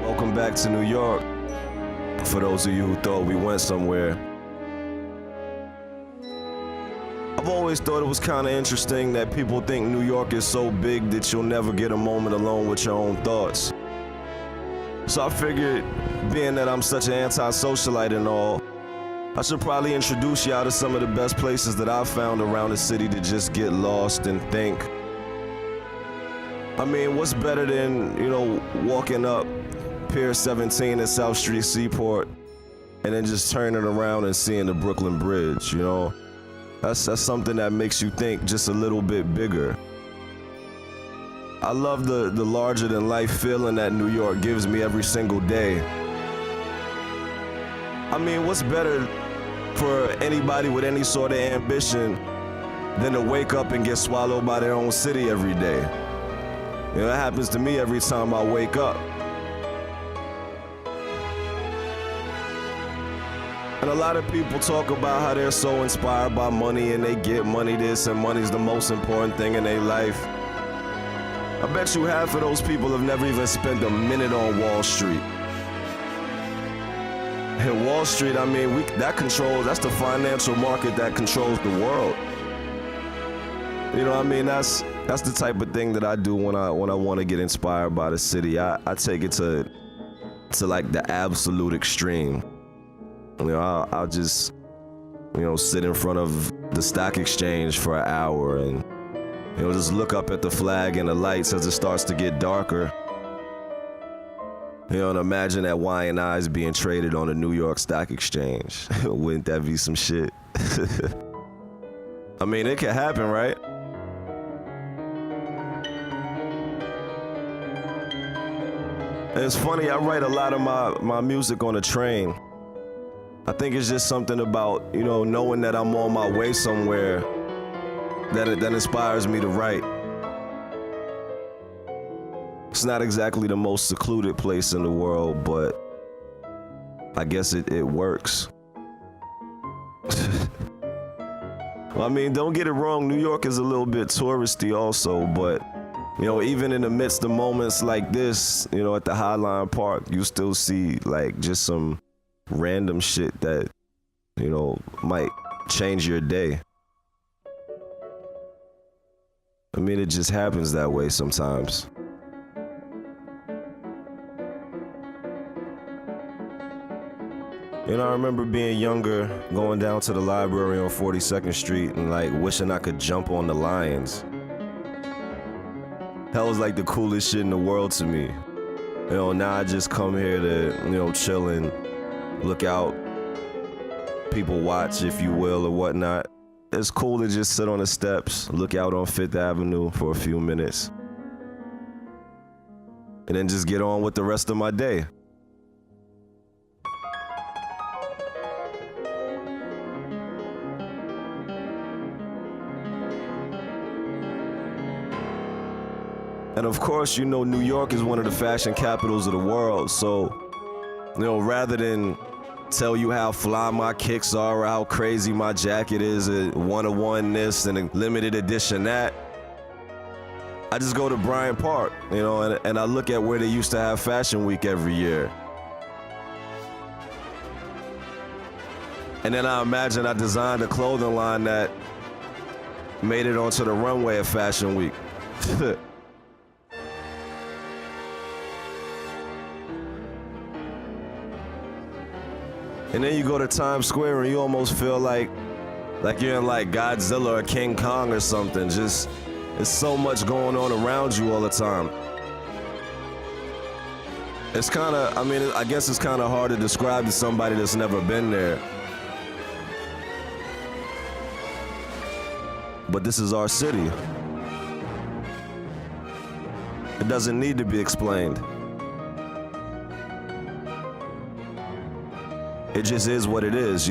Welcome back to New York, for those of you who thought we went somewhere. I've always thought it was kind of interesting that people think New York is so big that you'll never get a moment alone with your own thoughts. So I figured, being that I'm such an anti-socialite and all, I should probably introduce y'all to some of the best places that I've found around the city to just get lost and think. I mean, what's better than, walking up Pier 17 at South Street Seaport and then just turning around and seeing the Brooklyn Bridge, That's something that makes you think just a little bit bigger. I love the larger-than-life feeling that New York gives me every single day. I mean, what's better for anybody with any sort of ambition than to wake up and get swallowed by their own city every day? That happens to me every time I wake up. And a lot of people talk about how they're so inspired by money and they get money this and money's the most important thing in their life. I bet you half of those people have never even spent a minute on Wall Street. And Wall Street, I mean, that's the financial market that controls the world. That's the type of thing that I do when I want to get inspired by the city. I take it to like the absolute extreme. I'll just, sit in front of the stock exchange for an hour and, just look up at the flag and the lights as it starts to get darker. And imagine that Y&I's being traded on the New York Stock Exchange. Wouldn't that be some shit? I mean, it could happen, right? And it's funny, I write a lot of my music on the train. I think it's just something about, knowing that I'm on my way somewhere that inspires me to write. It's not exactly the most secluded place in the world, but I guess it works. Well, I mean, don't get it wrong, New York is a little bit touristy also, but even in the midst of moments like this, at the Highline Park, you still see like just some random shit that, might change your day. I mean, it just happens that way sometimes. I remember being younger, going down to the library on 42nd Street and like wishing I could jump on the lions. That was like the coolest shit in the world to me. Now I just come here to, chill and look out, people watch, if you will, or whatnot. It's cool to just sit on the steps, look out on 5th Avenue for a few minutes, and then just get on with the rest of my day. And of course, New York is one of the fashion capitals of the world, so, rather than tell you how fly my kicks are or how crazy my jacket is at 101 this and a limited edition that, I just go to Bryant Park, and I look at where they used to have Fashion Week every year. And then I imagine I designed a clothing line that made it onto the runway at Fashion Week. And then you go to Times Square and you almost feel like you're in like Godzilla or King Kong or something. Just, there's so much going on around you all the time. It's I guess it's kind of hard to describe to somebody that's never been there. But this is our city. It doesn't need to be explained. It just is what it is,